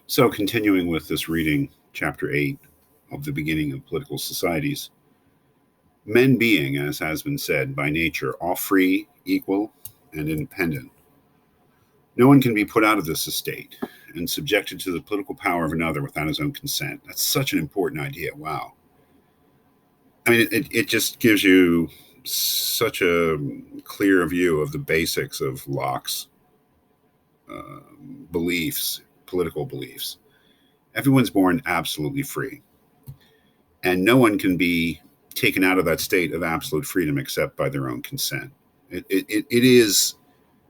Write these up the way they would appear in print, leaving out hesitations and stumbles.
So, continuing with this reading, chapter 8 of the beginning of political societies, men being, as has been said, by nature, all free, equal, and independent. No one can be put out of this estate and subjected to the political power of another without his own consent. That's such an important idea. Wow. I mean, it just gives you such a clear view of the basics of Locke's beliefs, political beliefs. Everyone's born absolutely free, and no one can be taken out of that state of absolute freedom except by their own consent. It is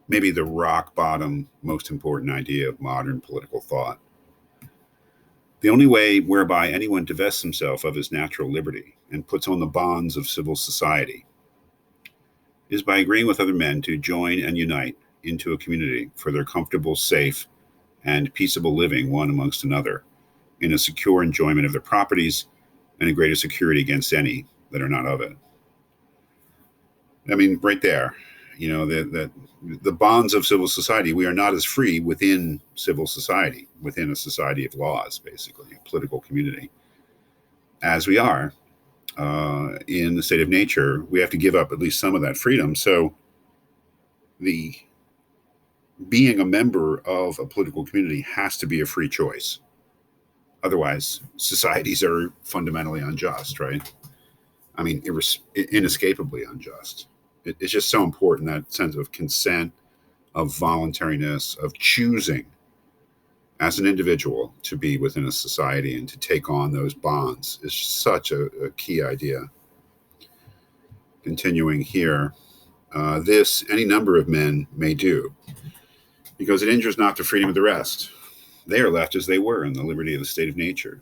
maybe the rock bottom, most important idea of modern political thought. The only way whereby anyone divests himself of his natural liberty and puts on the bonds of civil society is by agreeing with other men to join and unite into a community for their comfortable, safe, and peaceable living one amongst another, in a secure enjoyment of their properties and a greater security against any that are not of it. I mean, right there, the bonds of civil society, we are not as free within civil society, within a society of laws, basically, a political community, as we are in the state of nature. We have to give up at least some of that freedom. So the being a member of a political community has to be a free choice. Otherwise, societies are fundamentally unjust, right? I mean, inescapably unjust. It's just so important, that sense of consent, of voluntariness, of choosing as an individual to be within a society and to take on those bonds is such a key idea. Continuing here, this any number of men may do, because it injures not the freedom of the rest. They are left as they were in the liberty of the state of nature.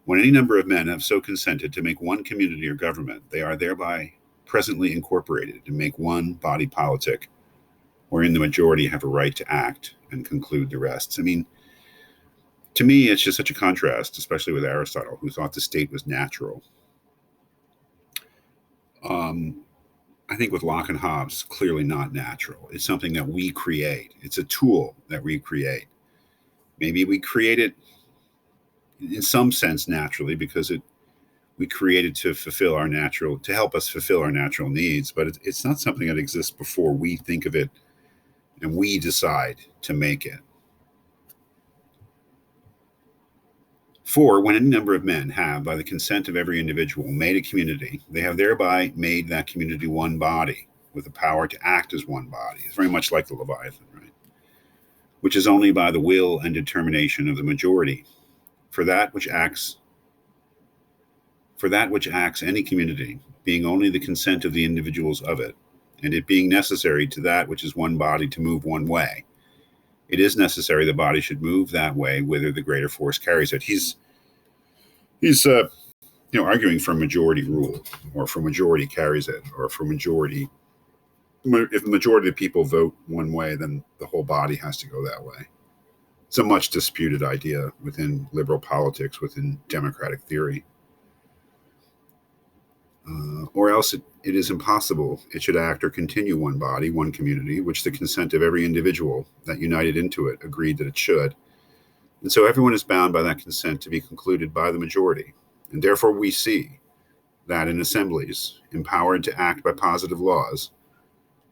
When any number of men have so consented to make one community or government, they are thereby presently incorporated to make one body politic, wherein the majority have a right to act and conclude the rest. I mean, to me, it's just such a contrast, especially with Aristotle, who thought the state was natural. I think with Locke and Hobbes, clearly not natural. It's something that we create. It's a tool that we create. Maybe we create it in some sense naturally, because we created to help us fulfill our natural needs, but it's not something that exists before we think of it and we decide to make it. For when any number of men have, by the consent of every individual, made a community, they have thereby made that community one body, with the power to act as one body. It's very much like the Leviathan, right? Which is only by the will and determination of the majority. For that which acts any community, being only the consent of the individuals of it, and it being necessary to that which is one body to move one way, it is necessary the body should move that way whither the greater force carries it. He's arguing for majority rule, or for majority carries it, or for majority. If the majority of the people vote one way, then the whole body has to go that way. It's a much disputed idea within liberal politics, within democratic theory. Or else it is impossible it should act or continue one body, one community, which the consent of every individual that united into it agreed that it should. And so everyone is bound by that consent to be concluded by the majority. And therefore we see that in assemblies, empowered to act by positive laws,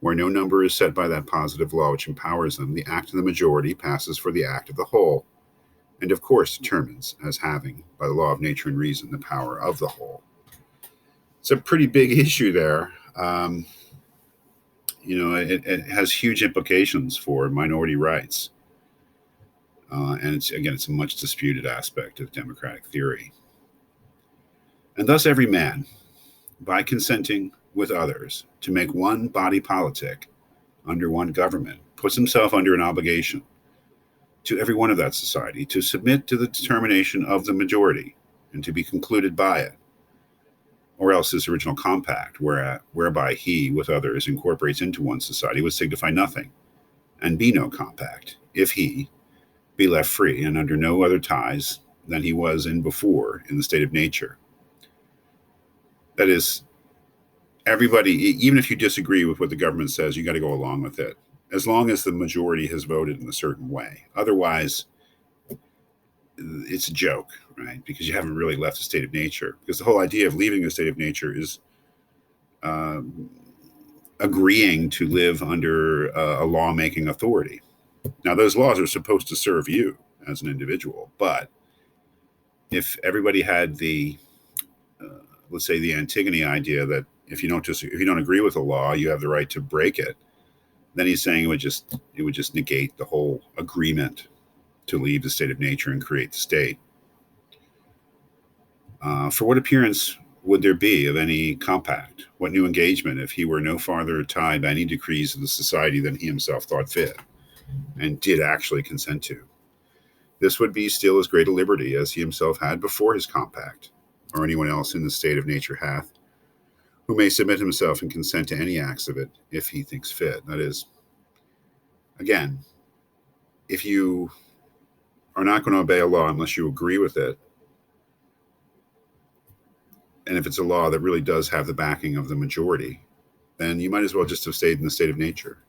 where no number is set by that positive law which empowers them, the act of the majority passes for the act of the whole, and of course determines as having, by the law of nature and reason, the power of the whole. It's a pretty big issue there. It has huge implications for minority rights. And it's a much disputed aspect of democratic theory. And thus every man, by consenting with others to make one body politic under one government, puts himself under an obligation to every one of that society to submit to the determination of the majority and to be concluded by it, or else his original compact, whereby he with others incorporates into one society, would signify nothing and be no compact, if he be left free and under no other ties than he was in before in the state of nature. That is, everybody, even if you disagree with what the government says, you got to go along with it, as long as the majority has voted in a certain way. Otherwise, it's a joke, right? Because you haven't really left a state of nature. Because the whole idea of leaving a state of nature is agreeing to live under a lawmaking authority. Now, those laws are supposed to serve you as an individual, but if everybody had the, let's say, the Antigone idea that if you don't agree with a law, you have the right to break it, then he's saying it would just negate the whole agreement to leave the state of nature and create the state. For what appearance would there be of any compact? What new engagement if he were no farther tied by any decrees of the society than he himself thought fit, and did actually consent to? This would be still as great a liberty as he himself had before his compact, or anyone else in the state of nature hath, who may submit himself and consent to any acts of it, if he thinks fit. That is, again, if you are not going to obey a law unless you agree with it, and if it's a law that really does have the backing of the majority, then you might as well just have stayed in the state of nature.